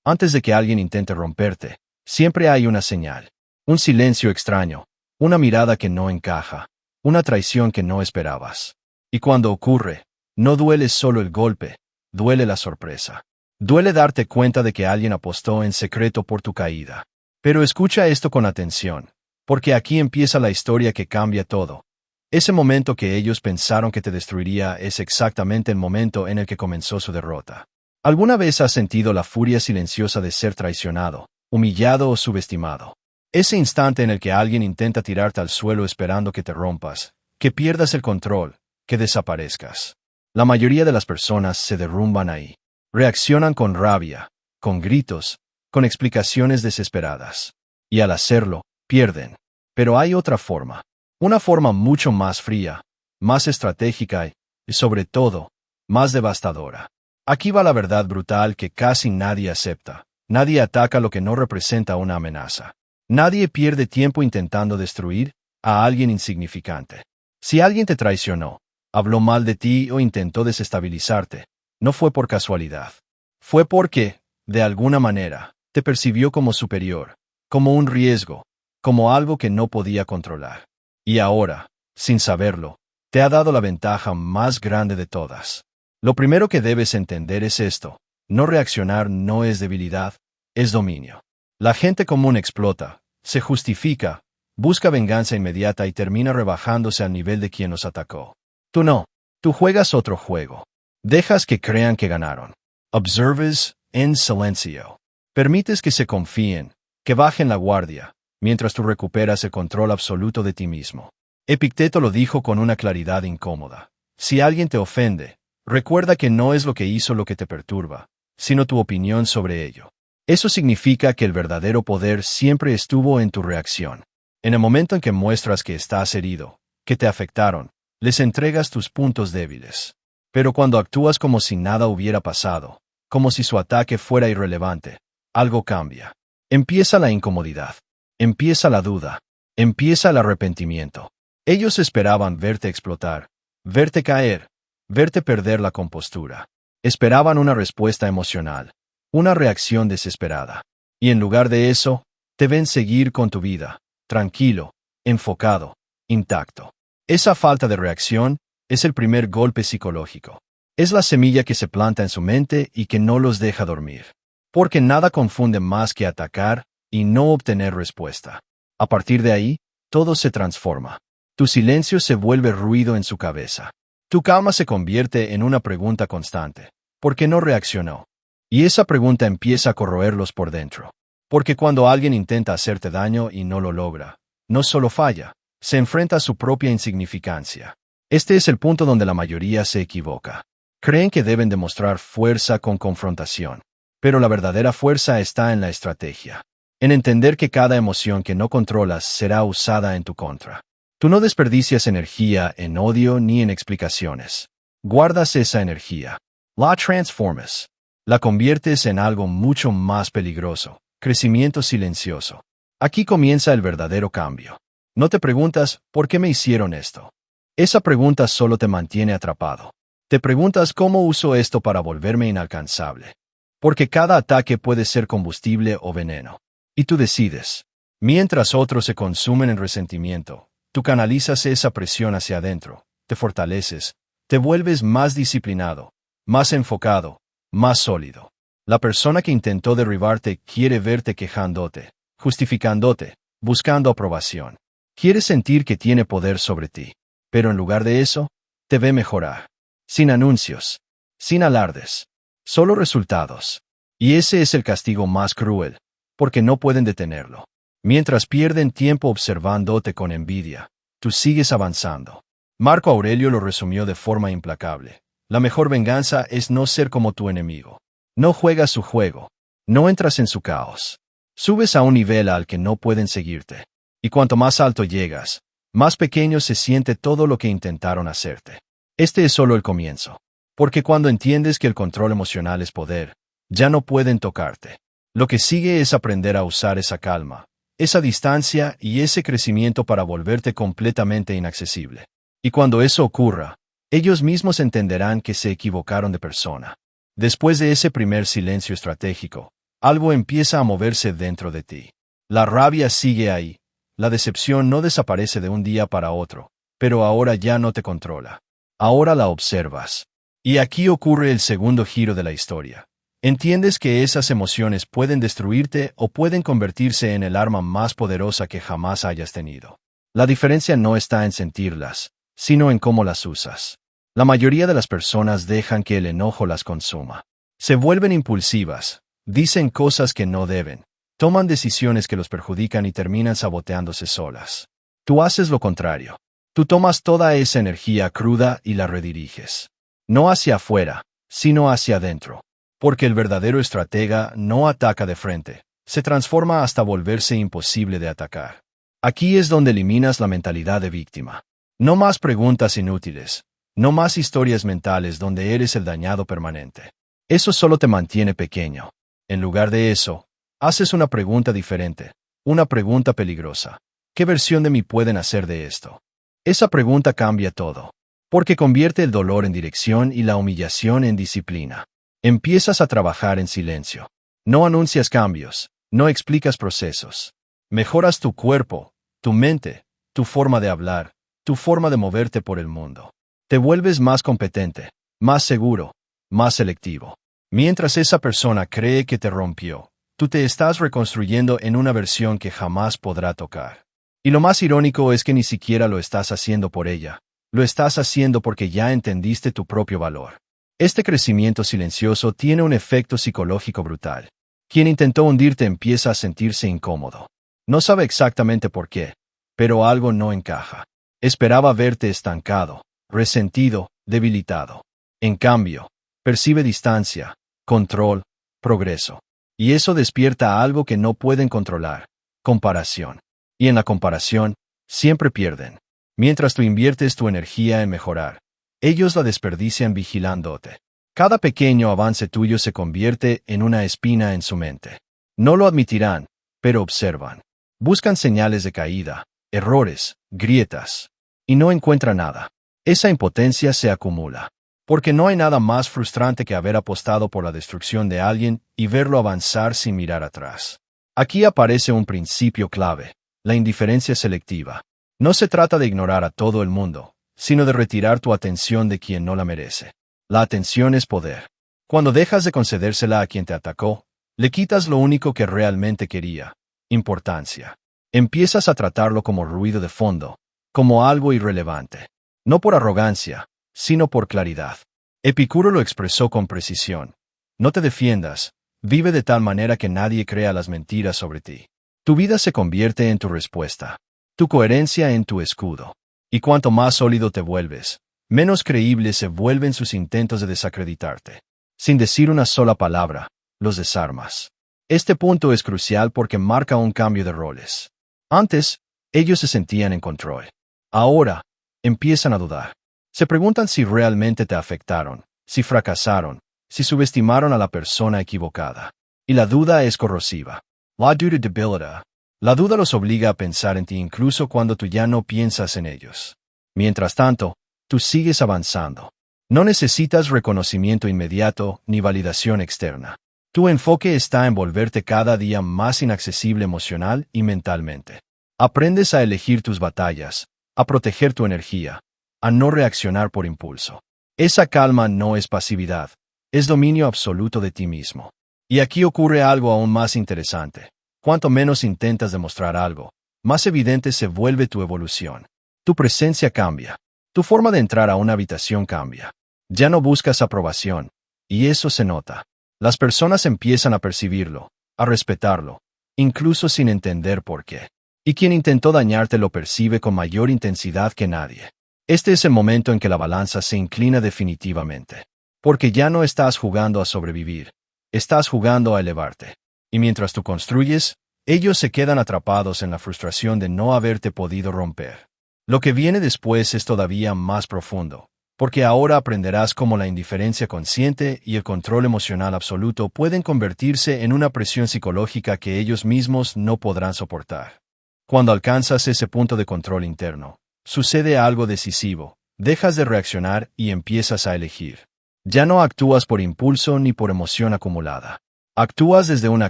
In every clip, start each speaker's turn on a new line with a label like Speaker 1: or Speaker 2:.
Speaker 1: Antes de que alguien intente romperte, siempre hay una señal. Un silencio extraño, una mirada que no encaja, una traición que no esperabas. Y cuando ocurre, no duele solo el golpe, duele la sorpresa. Duele darte cuenta de que alguien apostó en secreto por tu caída. Pero escucha esto con atención, porque aquí empieza la historia que cambia todo. Ese momento que ellos pensaron que te destruiría es exactamente el momento en el que comenzó su derrota. ¿Alguna vez has sentido la furia silenciosa de ser traicionado, humillado o subestimado? Ese instante en el que alguien intenta tirarte al suelo esperando que te rompas, que pierdas el control, que desaparezcas. La mayoría de las personas se derrumban ahí. Reaccionan con rabia, con gritos, con explicaciones desesperadas. Y al hacerlo, pierden. Pero hay otra forma. Una forma mucho más fría, más estratégica y, sobre todo, más devastadora. Aquí va la verdad brutal que casi nadie acepta. Nadie ataca lo que no representa una amenaza. Nadie pierde tiempo intentando destruir a alguien insignificante. Si alguien te traicionó, habló mal de ti o intentó desestabilizarte, no fue por casualidad. Fue porque, de alguna manera, te percibió como superior, como un riesgo, como algo que no podía controlar. Y ahora, sin saberlo, te ha dado la ventaja más grande de todas. Lo primero que debes entender es esto: no reaccionar no es debilidad, es dominio. La gente común explota, se justifica, busca venganza inmediata y termina rebajándose al nivel de quien los atacó. Tú no, tú juegas otro juego. Dejas que crean que ganaron. Observes en silencio. Permites que se confíen, que bajen la guardia, mientras tú recuperas el control absoluto de ti mismo. Epicteto lo dijo con una claridad incómoda. Si alguien te ofende, recuerda que no es lo que hizo lo que te perturba, sino tu opinión sobre ello. Eso significa que el verdadero poder siempre estuvo en tu reacción. En el momento en que muestras que estás herido, que te afectaron, les entregas tus puntos débiles. Pero cuando actúas como si nada hubiera pasado, como si su ataque fuera irrelevante, algo cambia. Empieza la incomodidad. Empieza la duda. Empieza el arrepentimiento. Ellos esperaban verte explotar, verte caer, verte perder la compostura. Esperaban una respuesta emocional, una reacción desesperada. Y en lugar de eso, te ven seguir con tu vida, tranquilo, enfocado, intacto. Esa falta de reacción es el primer golpe psicológico. Es la semilla que se planta en su mente y que no los deja dormir. Porque nada confunde más que atacar y no obtener respuesta. A partir de ahí, todo se transforma. Tu silencio se vuelve ruido en su cabeza. Tu calma se convierte en una pregunta constante. ¿Por qué no reaccionó? Y esa pregunta empieza a corroerlos por dentro. Porque cuando alguien intenta hacerte daño y no lo logra, no solo falla, se enfrenta a su propia insignificancia. Este es el punto donde la mayoría se equivoca. Creen que deben demostrar fuerza con confrontación. Pero la verdadera fuerza está en la estrategia. En entender que cada emoción que no controlas será usada en tu contra. Tú no desperdicias energía en odio ni en explicaciones. Guardas esa energía. La transformas. La conviertes en algo mucho más peligroso. Crecimiento silencioso. Aquí comienza el verdadero cambio. No te preguntas, ¿por qué me hicieron esto? Esa pregunta solo te mantiene atrapado. Te preguntas cómo uso esto para volverme inalcanzable. Porque cada ataque puede ser combustible o veneno. Y tú decides. Mientras otros se consumen en resentimiento, tú canalizas esa presión hacia adentro, te fortaleces, te vuelves más disciplinado, más enfocado, más sólido. La persona que intentó derribarte quiere verte quejándote, justificándote, buscando aprobación. Quiere sentir que tiene poder sobre ti. Pero en lugar de eso, te ve mejorar. Sin anuncios, sin alardes, solo resultados. Y ese es el castigo más cruel, porque no pueden detenerlo. Mientras pierden tiempo observándote con envidia, tú sigues avanzando. Marco Aurelio lo resumió de forma implacable. La mejor venganza es no ser como tu enemigo. No juegas su juego. No entras en su caos. Subes a un nivel al que no pueden seguirte. Y cuanto más alto llegas, más pequeño se siente todo lo que intentaron hacerte. Este es solo el comienzo. Porque cuando entiendes que el control emocional es poder, ya no pueden tocarte. Lo que sigue es aprender a usar esa calma, esa distancia y ese crecimiento para volverte completamente inaccesible. Y cuando eso ocurra, ellos mismos entenderán que se equivocaron de persona. Después de ese primer silencio estratégico, Algo empieza a moverse dentro de ti. La rabia sigue ahí. La decepción no desaparece de un día para otro, pero ahora ya no te controla. Ahora la observas. Y aquí ocurre el segundo giro de la historia. Entiendes que esas emociones pueden destruirte o pueden convertirse en el arma más poderosa que jamás hayas tenido. La diferencia no está en sentirlas, sino en cómo las usas. La mayoría de las personas dejan que el enojo las consuma. Se vuelven impulsivas, dicen cosas que no deben, toman decisiones que los perjudican y terminan saboteándose solas. Tú haces lo contrario. Tú tomas toda esa energía cruda y la rediriges. No hacia afuera, sino hacia adentro. Porque el verdadero estratega no ataca de frente, se transforma hasta volverse imposible de atacar. Aquí es donde eliminas la mentalidad de víctima. No más preguntas inútiles, no más historias mentales donde eres el dañado permanente. Eso solo te mantiene pequeño. En lugar de eso, haces una pregunta diferente, una pregunta peligrosa. ¿Qué versión de mí pueden hacer de esto? Esa pregunta cambia todo, porque convierte el dolor en dirección y la humillación en disciplina. Empiezas a trabajar en silencio. No anuncias cambios, no explicas procesos. Mejoras tu cuerpo, tu mente, tu forma de hablar, tu forma de moverte por el mundo. Te vuelves más competente, más seguro, más selectivo. Mientras esa persona cree que te rompió, tú te estás reconstruyendo en una versión que jamás podrá tocar. Y lo más irónico es que ni siquiera lo estás haciendo por ella, lo estás haciendo porque ya entendiste tu propio valor. Este crecimiento silencioso tiene un efecto psicológico brutal. Quien intentó hundirte empieza a sentirse incómodo. No sabe exactamente por qué, pero algo no encaja. Esperaba verte estancado, resentido, debilitado. En cambio, percibe distancia, control, progreso. Y eso despierta algo que no pueden controlar: comparación. Y en la comparación, siempre pierden. Mientras tú inviertes tu energía en mejorar, ellos la desperdician vigilándote. Cada pequeño avance tuyo se convierte en una espina en su mente. No lo admitirán, pero observan. Buscan señales de caída, errores, grietas. Y no encuentran nada. Esa impotencia se acumula. Porque no hay nada más frustrante que haber apostado por la destrucción de alguien y verlo avanzar sin mirar atrás. Aquí aparece un principio clave: la indiferencia selectiva. No se trata de ignorar a todo el mundo, sino de retirar tu atención de quien no la merece. La atención es poder. Cuando dejas de concedérsela a quien te atacó, le quitas lo único que realmente quería: importancia. Empiezas a tratarlo como ruido de fondo, como algo irrelevante. No por arrogancia, sino por claridad. Epicuro lo expresó con precisión. No te defiendas, vive de tal manera que nadie crea las mentiras sobre ti. Tu vida se convierte en tu respuesta, tu coherencia en tu escudo. Y cuanto más sólido te vuelves, menos creíbles se vuelven sus intentos de desacreditarte. Sin decir una sola palabra, los desarmas. Este punto es crucial porque marca un cambio de roles. Antes, ellos se sentían en control. Ahora, empiezan a dudar. Se preguntan si realmente te afectaron, si fracasaron, si subestimaron a la persona equivocada. Y la duda es corrosiva. La duda debilita. La duda los obliga a pensar en ti incluso cuando tú ya no piensas en ellos. Mientras tanto, tú sigues avanzando. No necesitas reconocimiento inmediato ni validación externa. Tu enfoque está en volverte cada día más inaccesible emocional y mentalmente. Aprendes a elegir tus batallas, a proteger tu energía, a no reaccionar por impulso. Esa calma no es pasividad, es dominio absoluto de ti mismo. Y aquí ocurre algo aún más interesante. Cuanto menos intentas demostrar algo, más evidente se vuelve tu evolución. Tu presencia cambia. Tu forma de entrar a una habitación cambia. Ya no buscas aprobación, y eso se nota. Las personas empiezan a percibirlo, a respetarlo, incluso sin entender por qué. Y quien intentó dañarte lo percibe con mayor intensidad que nadie. Este es el momento en que la balanza se inclina definitivamente. Porque ya no estás jugando a sobrevivir, estás jugando a elevarte. Y mientras tú construyes, ellos se quedan atrapados en la frustración de no haberte podido romper. Lo que viene después es todavía más profundo, porque ahora aprenderás cómo la indiferencia consciente y el control emocional absoluto pueden convertirse en una presión psicológica que ellos mismos no podrán soportar. Cuando alcanzas ese punto de control interno, sucede algo decisivo: dejas de reaccionar y empiezas a elegir. Ya no actúas por impulso ni por emoción acumulada. Actúas desde una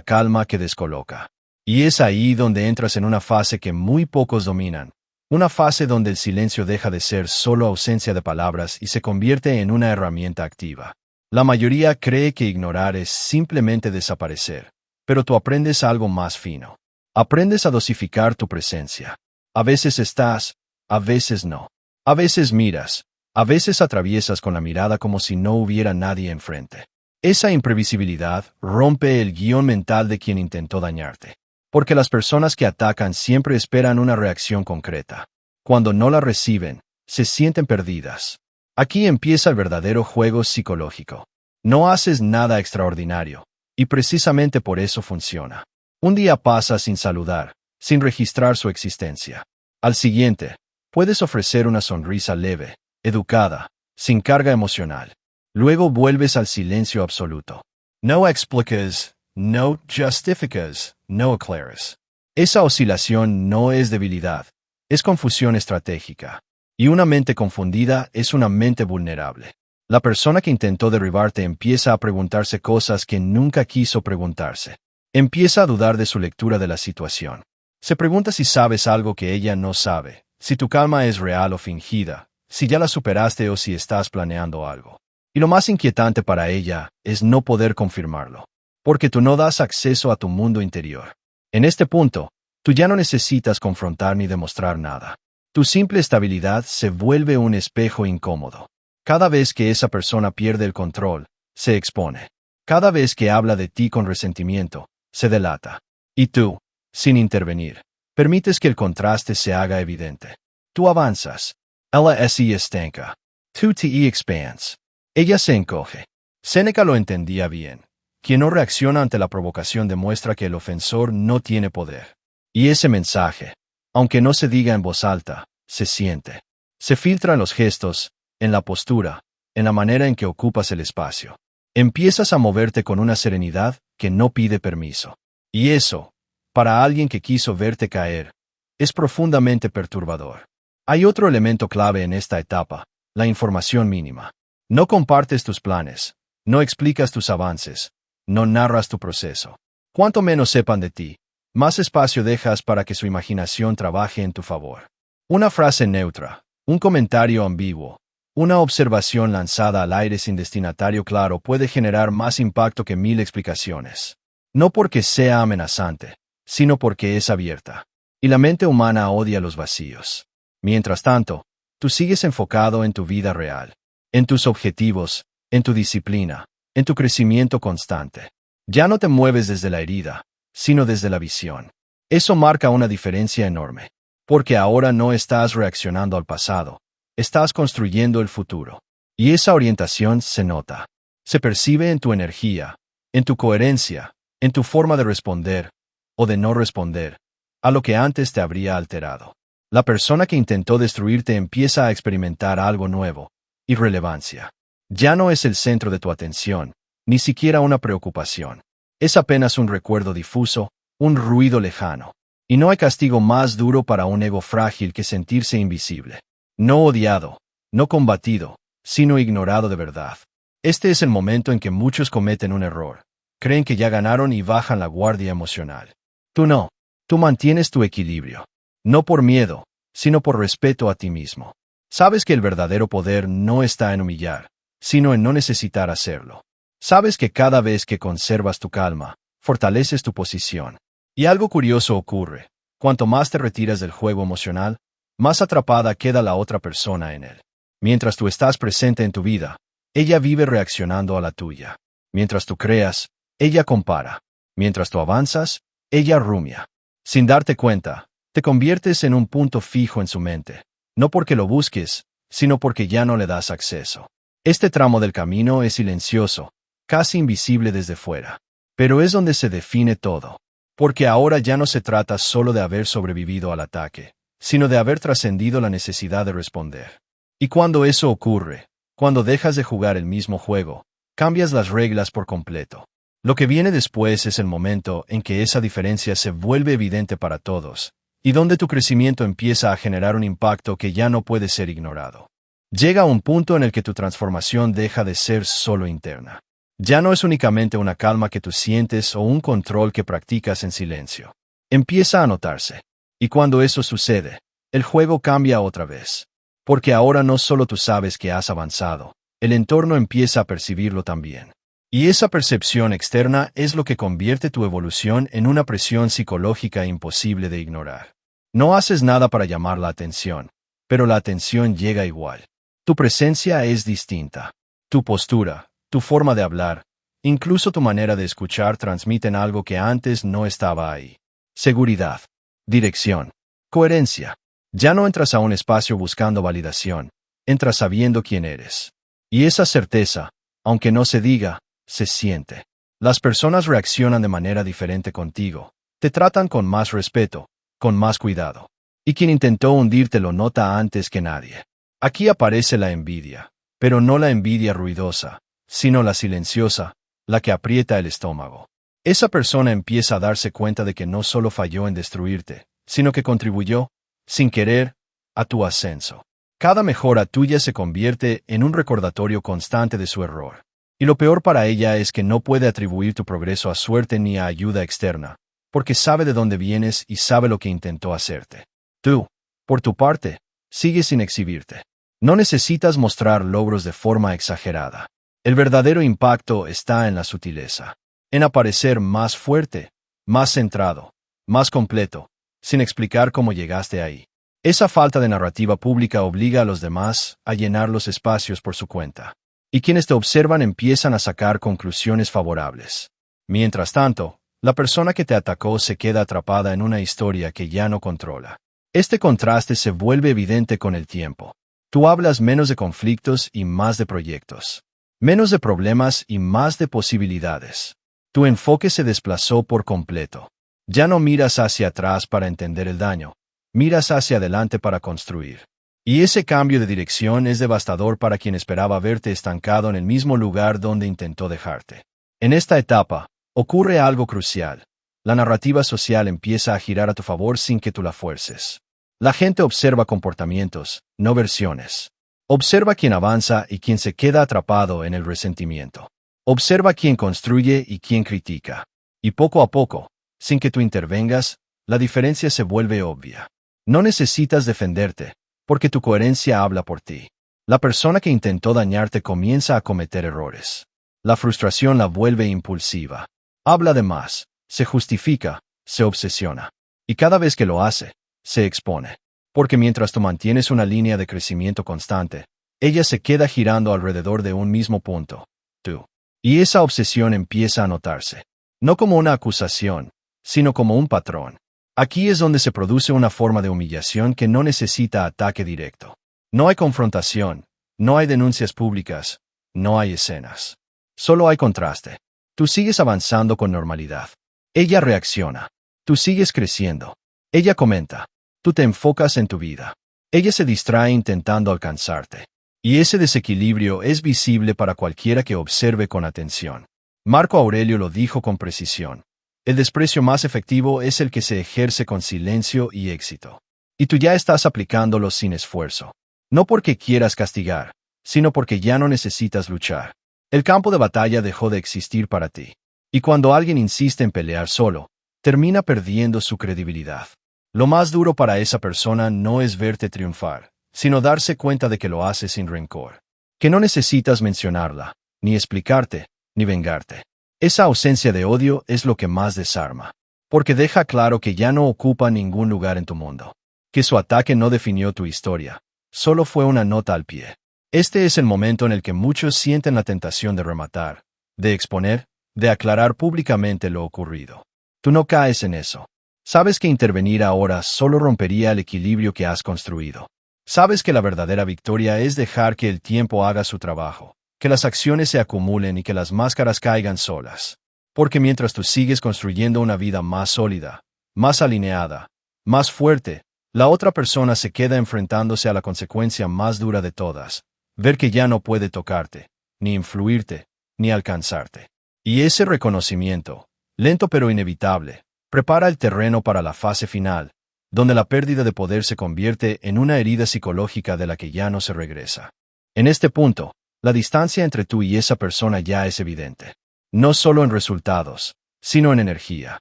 Speaker 1: calma que descoloca. Y es ahí donde entras en una fase que muy pocos dominan. Una fase donde el silencio deja de ser solo ausencia de palabras y se convierte en una herramienta activa. La mayoría cree que ignorar es simplemente desaparecer, pero tú aprendes algo más fino. Aprendes a dosificar tu presencia. A veces estás, a veces no. A veces miras, a veces atraviesas con la mirada como si no hubiera nadie enfrente. Esa imprevisibilidad rompe el guión mental de quien intentó dañarte. Porque las personas que atacan siempre esperan una reacción concreta. Cuando no la reciben, se sienten perdidas. Aquí empieza el verdadero juego psicológico. No haces nada extraordinario, y precisamente por eso funciona. Un día pasa sin saludar, sin registrar su existencia. Al siguiente, puedes ofrecer una sonrisa leve, educada, sin carga emocional. Luego vuelves al silencio absoluto. No explicas, no justificas, no aclaras. Esa oscilación no es debilidad, es confusión estratégica. Y una mente confundida es una mente vulnerable. La persona que intentó derribarte empieza a preguntarse cosas que nunca quiso preguntarse. Empieza a dudar de su lectura de la situación. Se pregunta si sabes algo que ella no sabe, si tu calma es real o fingida, si ya la superaste o si estás planeando algo. Y lo más inquietante para ella es no poder confirmarlo, porque tú no das acceso a tu mundo interior. En este punto, tú ya no necesitas confrontar ni demostrar nada. Tu simple estabilidad se vuelve un espejo incómodo. Cada vez que esa persona pierde el control, se expone. Cada vez que habla de ti con resentimiento, se delata. Y tú, sin intervenir, permites que el contraste se haga evidente. Tú avanzas. Ella se estanca. Tú te expands. Ella se encoge. Séneca lo entendía bien. Quien no reacciona ante la provocación demuestra que el ofensor no tiene poder. Y ese mensaje, aunque no se diga en voz alta, se siente. Se filtra en los gestos, en la postura, en la manera en que ocupas el espacio. Empiezas a moverte con una serenidad que no pide permiso. Y eso, para alguien que quiso verte caer, es profundamente perturbador. Hay otro elemento clave en esta etapa, la información mínima. No compartes tus planes, no explicas tus avances, no narras tu proceso. Cuanto menos sepan de ti, más espacio dejas para que su imaginación trabaje en tu favor. Una frase neutra, un comentario ambiguo, una observación lanzada al aire sin destinatario claro puede generar más impacto que 1000 explicaciones. No porque sea amenazante, sino porque es abierta. Y la mente humana odia los vacíos. Mientras tanto, tú sigues enfocado en tu vida real, en tus objetivos, en tu disciplina, en tu crecimiento constante. Ya no te mueves desde la herida, sino desde la visión. Eso marca una diferencia enorme, porque ahora no estás reaccionando al pasado, estás construyendo el futuro. Y esa orientación se nota. Se percibe en tu energía, en tu coherencia, en tu forma de responder, o de no responder, a lo que antes te habría alterado. La persona que intentó destruirte empieza a experimentar algo nuevo, irrelevancia. Ya no es el centro de tu atención, ni siquiera una preocupación. Es apenas un recuerdo difuso, un ruido lejano. Y no hay castigo más duro para un ego frágil que sentirse invisible. No odiado, no combatido, sino ignorado de verdad. Este es el momento en que muchos cometen un error. Creen que ya ganaron y bajan la guardia emocional. Tú no. Tú mantienes tu equilibrio. No por miedo, sino por respeto a ti mismo. Sabes que el verdadero poder no está en humillar, sino en no necesitar hacerlo. Sabes que cada vez que conservas tu calma, fortaleces tu posición. Y algo curioso ocurre. Cuanto más te retiras del juego emocional, más atrapada queda la otra persona en él. Mientras tú estás presente en tu vida, ella vive reaccionando a la tuya. Mientras tú creas, ella compara. Mientras tú avanzas, ella rumia. Sin darte cuenta, te conviertes en un punto fijo en su mente. No porque lo busques, sino porque ya no le das acceso. Este tramo del camino es silencioso, casi invisible desde fuera. Pero es donde se define todo. Porque ahora ya no se trata solo de haber sobrevivido al ataque, sino de haber trascendido la necesidad de responder. Y cuando eso ocurre, cuando dejas de jugar el mismo juego, cambias las reglas por completo. Lo que viene después es el momento en que esa diferencia se vuelve evidente para todos, y donde tu crecimiento empieza a generar un impacto que ya no puede ser ignorado. Llega un punto en el que tu transformación deja de ser solo interna. Ya no es únicamente una calma que tú sientes o un control que practicas en silencio. Empieza a notarse. Y cuando eso sucede, el juego cambia otra vez. Porque ahora no solo tú sabes que has avanzado, el entorno empieza a percibirlo también. Y esa percepción externa es lo que convierte tu evolución en una presión psicológica imposible de ignorar. No haces nada para llamar la atención, pero la atención llega igual. Tu presencia es distinta. Tu postura, tu forma de hablar, incluso tu manera de escuchar transmiten algo que antes no estaba ahí. Seguridad, dirección, coherencia. Ya no entras a un espacio buscando validación, entras sabiendo quién eres. Y esa certeza, aunque no se diga, se siente. Las personas reaccionan de manera diferente contigo, te tratan con más respeto, con más cuidado. Y quien intentó hundirte lo nota antes que nadie. Aquí aparece la envidia, pero no la envidia ruidosa, sino la silenciosa, la que aprieta el estómago. Esa persona empieza a darse cuenta de que no solo falló en destruirte, sino que contribuyó, sin querer, a tu ascenso. Cada mejora tuya se convierte en un recordatorio constante de su error. Y lo peor para ella es que no puede atribuir tu progreso a suerte ni a ayuda externa, porque sabe de dónde vienes y sabe lo que intentó hacerte. Tú, por tu parte, sigues sin exhibirte. No necesitas mostrar logros de forma exagerada. El verdadero impacto está en la sutileza, en aparecer más fuerte, más centrado, más completo, sin explicar cómo llegaste ahí. Esa falta de narrativa pública obliga a los demás a llenar los espacios por su cuenta. Y quienes te observan empiezan a sacar conclusiones favorables. Mientras tanto, la persona que te atacó se queda atrapada en una historia que ya no controla. Este contraste se vuelve evidente con el tiempo. Tú hablas menos de conflictos y más de proyectos. Menos de problemas y más de posibilidades. Tu enfoque se desplazó por completo. Ya no miras hacia atrás para entender el daño. Miras hacia adelante para construir. Y ese cambio de dirección es devastador para quien esperaba verte estancado en el mismo lugar donde intentó dejarte. En esta etapa, ocurre algo crucial. La narrativa social empieza a girar a tu favor sin que tú la fuerces. La gente observa comportamientos, no versiones. Observa quién avanza y quién se queda atrapado en el resentimiento. Observa quién construye y quién critica. Y poco a poco, sin que tú intervengas, la diferencia se vuelve obvia. No necesitas defenderte, porque tu coherencia habla por ti. La persona que intentó dañarte comienza a cometer errores. La frustración la vuelve impulsiva. Habla de más, se justifica, se obsesiona. Y cada vez que lo hace, se expone. Porque mientras tú mantienes una línea de crecimiento constante, ella se queda girando alrededor de un mismo punto, tú. Y esa obsesión empieza a notarse. No como una acusación, sino como un patrón. Aquí es donde se produce una forma de humillación que no necesita ataque directo. No hay confrontación, no hay denuncias públicas, no hay escenas. Solo hay contraste. Tú sigues avanzando con normalidad. Ella reacciona. Tú sigues creciendo. Ella comenta. Tú te enfocas en tu vida. Ella se distrae intentando alcanzarte. Y ese desequilibrio es visible para cualquiera que observe con atención. Marco Aurelio lo dijo con precisión. El desprecio más efectivo es el que se ejerce con silencio y éxito. Y tú ya estás aplicándolo sin esfuerzo. No porque quieras castigar, sino porque ya no necesitas luchar. El campo de batalla dejó de existir para ti. Y cuando alguien insiste en pelear solo, termina perdiendo su credibilidad. Lo más duro para esa persona no es verte triunfar, sino darse cuenta de que lo hace sin rencor. Que no necesitas mencionarla, ni explicarte, ni vengarte. Esa ausencia de odio es lo que más desarma, porque deja claro que ya no ocupa ningún lugar en tu mundo. Que su ataque no definió tu historia, solo fue una nota al pie. Este es el momento en el que muchos sienten la tentación de rematar, de exponer, de aclarar públicamente lo ocurrido. Tú no caes en eso. Sabes que intervenir ahora solo rompería el equilibrio que has construido. Sabes que la verdadera victoria es dejar que el tiempo haga su trabajo, que las acciones se acumulen y que las máscaras caigan solas. Porque mientras tú sigues construyendo una vida más sólida, más alineada, más fuerte, la otra persona se queda enfrentándose a la consecuencia más dura de todas, ver que ya no puede tocarte, ni influirte, ni alcanzarte. Y ese reconocimiento, lento pero inevitable, prepara el terreno para la fase final, donde la pérdida de poder se convierte en una herida psicológica de la que ya no se regresa. En este punto, La distancia entre tú y esa persona ya es evidente. No solo en resultados, sino en energía.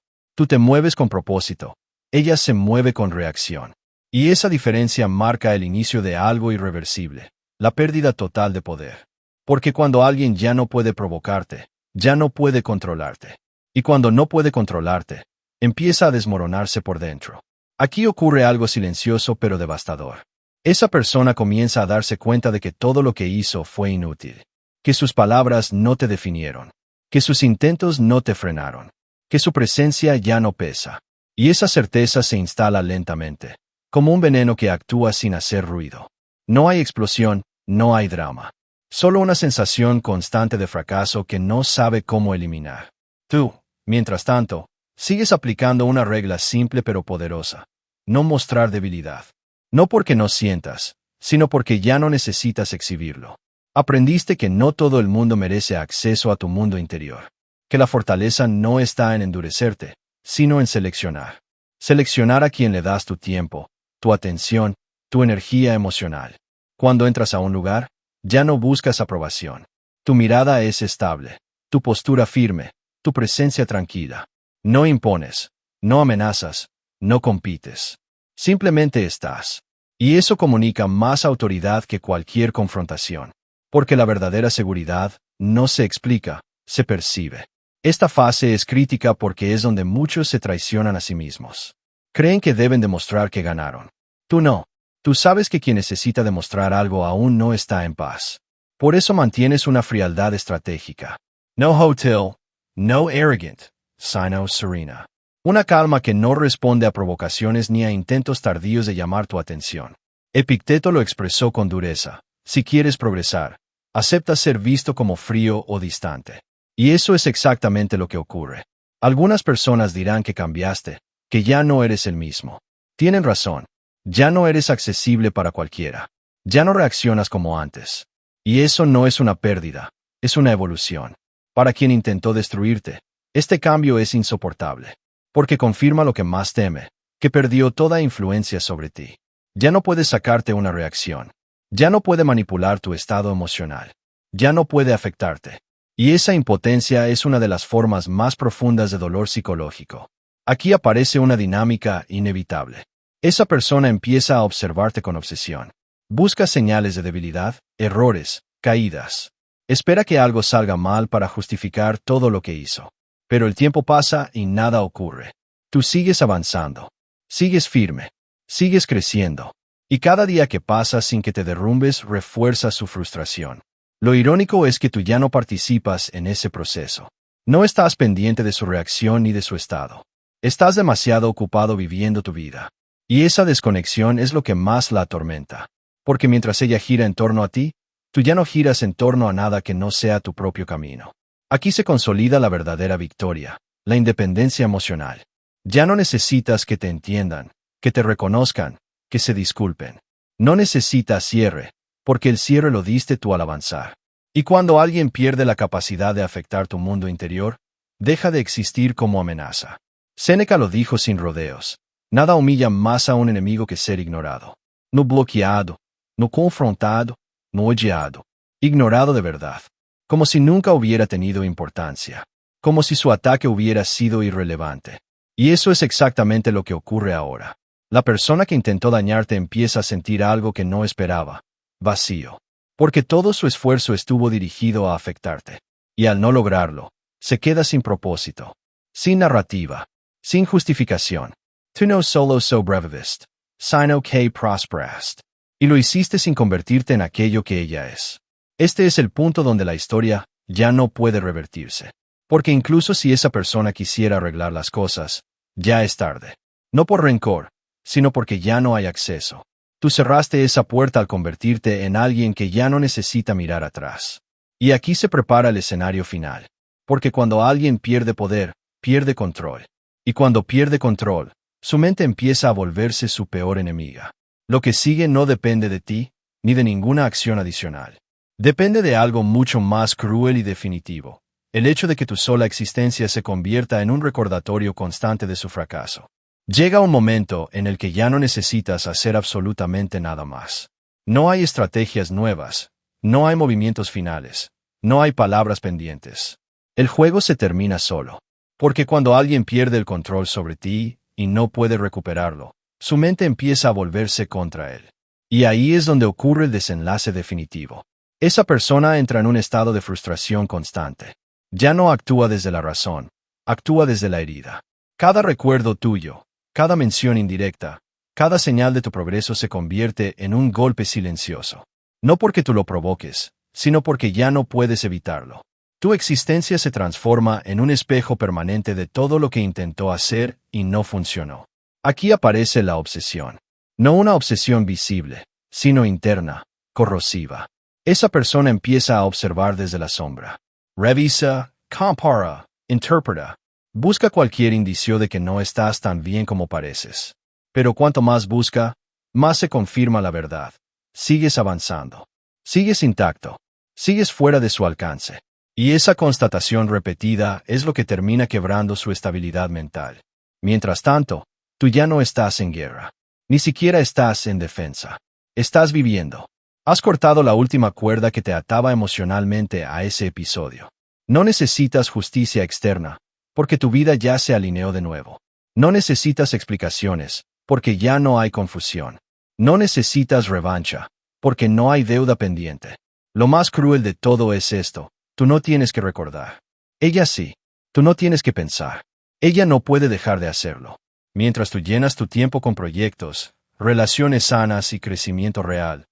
Speaker 1: Tú te mueves con propósito, ella se mueve con reacción. Y esa diferencia marca el inicio de algo irreversible, la pérdida total de poder. Porque cuando alguien ya no puede provocarte, ya no puede controlarte. Y cuando no puede controlarte, empieza a desmoronarse por dentro. Aquí ocurre algo silencioso pero devastador. Esa persona comienza a darse cuenta de que todo lo que hizo fue inútil, que sus palabras no te definieron, que sus intentos no te frenaron, que su presencia ya no pesa. Y esa certeza se instala lentamente, como un veneno que actúa sin hacer ruido. No hay explosión, no hay drama. Solo una sensación constante de fracaso que no sabe cómo eliminar. Tú, mientras tanto, sigues aplicando una regla simple pero poderosa: no mostrar debilidad. No porque no sientas, sino porque ya no necesitas exhibirlo. Aprendiste que no todo el mundo merece acceso a tu mundo interior, que la fortaleza no está en endurecerte, sino en seleccionar. Seleccionar a quien le das tu tiempo, tu atención, tu energía emocional. Cuando entras a un lugar, ya no buscas aprobación. Tu mirada es estable, tu postura firme, tu presencia tranquila. No impones, no amenazas, no compites. Simplemente estás. Y eso comunica más autoridad que cualquier confrontación. Porque la verdadera seguridad no se explica, se percibe. Esta fase es crítica porque es donde muchos se traicionan a sí mismos. Creen que deben demostrar que ganaron. Tú no. Tú sabes que quien necesita demostrar algo aún no está en paz. Por eso mantienes una frialdad estratégica. No hotel, no arrogant, sino serena. Una calma que no responde a provocaciones ni a intentos tardíos de llamar tu atención. Epicteto lo expresó con dureza. Si quieres progresar, acepta ser visto como frío o distante. Y eso es exactamente lo que ocurre. Algunas personas dirán que cambiaste, que ya no eres el mismo. Tienen razón. Ya no eres accesible para cualquiera. Ya no reaccionas como antes. Y eso no es una pérdida, es una evolución. Para quien intentó destruirte, este cambio es insoportable. Porque confirma lo que más teme, que perdió toda influencia sobre ti. Ya no puede sacarte una reacción. Ya no puede manipular tu estado emocional. Ya no puede afectarte. Y esa impotencia es una de las formas más profundas de dolor psicológico. Aquí aparece una dinámica inevitable. Esa persona empieza a observarte con obsesión. Busca señales de debilidad, errores, caídas. Espera que algo salga mal para justificar todo lo que hizo. Pero el tiempo pasa y nada ocurre. Tú sigues avanzando. Sigues firme. Sigues creciendo. Y cada día que pasa sin que te derrumbes refuerza su frustración. Lo irónico es que tú ya no participas en ese proceso. No estás pendiente de su reacción ni de su estado. Estás demasiado ocupado viviendo tu vida. Y esa desconexión es lo que más la atormenta. Porque mientras ella gira en torno a ti, tú ya no giras en torno a nada que no sea tu propio camino. Aquí se consolida la verdadera victoria, la independencia emocional. Ya no necesitas que te entiendan, que te reconozcan, que se disculpen. No necesitas cierre, porque el cierre lo diste tú al avanzar. Y cuando alguien pierde la capacidad de afectar tu mundo interior, deja de existir como amenaza. Séneca lo dijo sin rodeos. Nada humilla más a un enemigo que ser ignorado. No bloqueado, no confrontado, no odiado. Ignorado de verdad. Como si nunca hubiera tenido importancia. Como si su ataque hubiera sido irrelevante. Y eso es exactamente lo que ocurre ahora. La persona que intentó dañarte empieza a sentir algo que no esperaba. Vacío. Porque todo su esfuerzo estuvo dirigido a afectarte. Y al no lograrlo, se queda sin propósito. Sin narrativa. Sin justificación. Tú no solo sobreviviste, sino que prosperaste. Y lo hiciste sin convertirte en aquello que ella es. Este es el punto donde la historia ya no puede revertirse. Porque incluso si esa persona quisiera arreglar las cosas, ya es tarde. No por rencor, sino porque ya no hay acceso. Tú cerraste esa puerta al convertirte en alguien que ya no necesita mirar atrás. Y aquí se prepara el escenario final. Porque cuando alguien pierde poder, pierde control. Y cuando pierde control, su mente empieza a volverse su peor enemiga. Lo que sigue no depende de ti, ni de ninguna acción adicional. Depende de algo mucho más cruel y definitivo. El hecho de que tu sola existencia se convierta en un recordatorio constante de su fracaso. Llega un momento en el que ya no necesitas hacer absolutamente nada más. No hay estrategias nuevas, No hay movimientos finales. No hay palabras pendientes. El juego se termina solo. Porque cuando alguien pierde el control sobre ti y no puede recuperarlo, su mente empieza a volverse contra él. Y ahí es donde ocurre el desenlace definitivo. Esa persona entra en un estado de frustración constante. Ya no actúa desde la razón, actúa desde la herida. Cada recuerdo tuyo, cada mención indirecta, cada señal de tu progreso se convierte en un golpe silencioso. No porque tú lo provoques, sino porque ya no puedes evitarlo. Tu existencia se transforma en un espejo permanente de todo lo que intentó hacer y no funcionó. Aquí aparece la obsesión. No una obsesión visible, sino interna, corrosiva. Esa persona empieza a observar desde la sombra. Revisa, compara, interpreta. Busca cualquier indicio de que no estás tan bien como pareces. Pero cuanto más busca, más se confirma la verdad. Sigues avanzando. Sigues intacto. Sigues fuera de su alcance. Y esa constatación repetida es lo que termina quebrando su estabilidad mental. Mientras tanto, tú ya no estás en guerra. Ni siquiera estás en defensa. Estás viviendo. Has cortado la última cuerda que te ataba emocionalmente a ese episodio. No necesitas justicia externa, porque tu vida ya se alineó de nuevo. No necesitas explicaciones, porque ya no hay confusión. No necesitas revancha, porque no hay deuda pendiente. Lo más cruel de todo es esto: tú no tienes que recordar. Ella sí. Tú no tienes que pensar. Ella no puede dejar de hacerlo. Mientras tú llenas tu tiempo con proyectos, relaciones sanas y crecimiento real,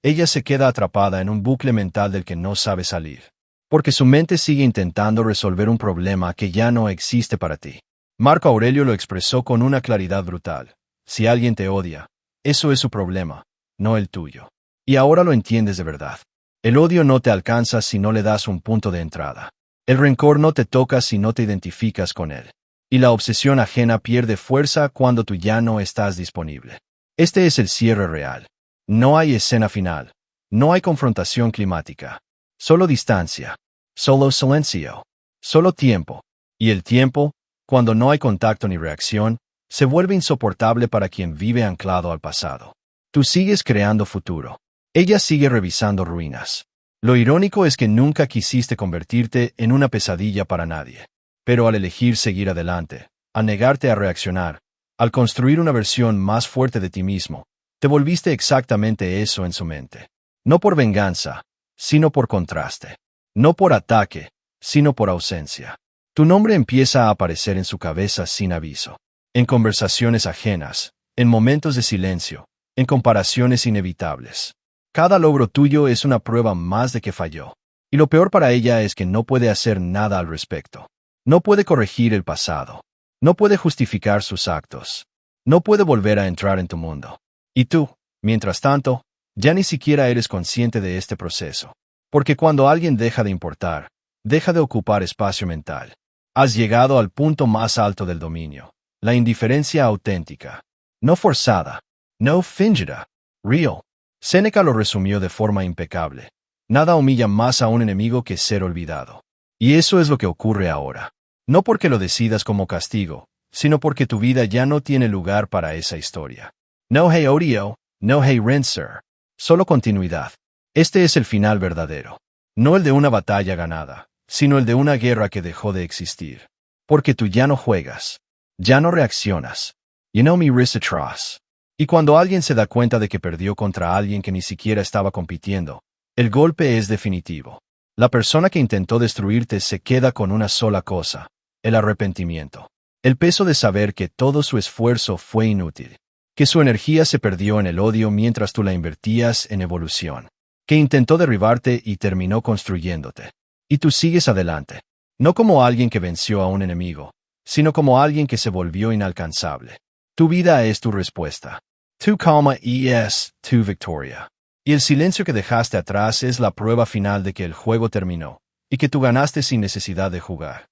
Speaker 1: ella se queda atrapada en un bucle mental del que no sabe salir. Porque su mente sigue intentando resolver un problema que ya no existe para ti. Marco Aurelio lo expresó con una claridad brutal. Si alguien te odia, eso es su problema, no el tuyo. Y ahora lo entiendes de verdad. El odio no te alcanza si no le das un punto de entrada. El rencor no te toca si no te identificas con él. Y la obsesión ajena pierde fuerza cuando tú ya no estás disponible. Este es el cierre real. No hay escena final. No hay confrontación climática. Solo distancia. Solo silencio. Solo tiempo. Y el tiempo, cuando no hay contacto ni reacción, se vuelve insoportable para quien vive anclado al pasado. Tú sigues creando futuro. Ella sigue revisando ruinas. Lo irónico es que nunca quisiste convertirte en una pesadilla para nadie. Pero al elegir seguir adelante, al negarte a reaccionar, al construir una versión más fuerte de ti mismo, te volviste exactamente eso en su mente. No por venganza, sino por contraste. No por ataque, sino por ausencia. Tu nombre empieza a aparecer en su cabeza sin aviso. En conversaciones ajenas, en momentos de silencio, en comparaciones inevitables. Cada logro tuyo es una prueba más de que falló. Y lo peor para ella es que no puede hacer nada al respecto. No puede corregir el pasado. No puede justificar sus actos. No puede volver a entrar en tu mundo. Y tú, mientras tanto, ya ni siquiera eres consciente de este proceso. Porque cuando alguien deja de importar, deja de ocupar espacio mental. Has llegado al punto más alto del dominio. La indiferencia auténtica. No forzada. No fingida. Real. Séneca lo resumió de forma impecable. Nada humilla más a un enemigo que ser olvidado. Y eso es lo que ocurre ahora. No porque lo decidas como castigo, sino porque tu vida ya no tiene lugar para esa historia. No hay odio, no hay rencor. Solo continuidad. Este es el final verdadero. No el de una batalla ganada, sino el de una guerra que dejó de existir. Porque tú ya no juegas. Ya no reaccionas. You know me ris atrás. Y cuando alguien se da cuenta de que perdió contra alguien que ni siquiera estaba compitiendo, el golpe es definitivo. La persona que intentó destruirte se queda con una sola cosa: el arrepentimiento. El peso de saber que todo su esfuerzo fue inútil. Que su energía se perdió en el odio mientras tú la invertías en evolución. Que intentó derribarte y terminó construyéndote. Y tú sigues adelante. No como alguien que venció a un enemigo, sino como alguien que se volvió inalcanzable. Tu vida es tu respuesta. Tu calma es tu victoria. Y el silencio que dejaste atrás es la prueba final de que el juego terminó, y que tú ganaste sin necesidad de jugar.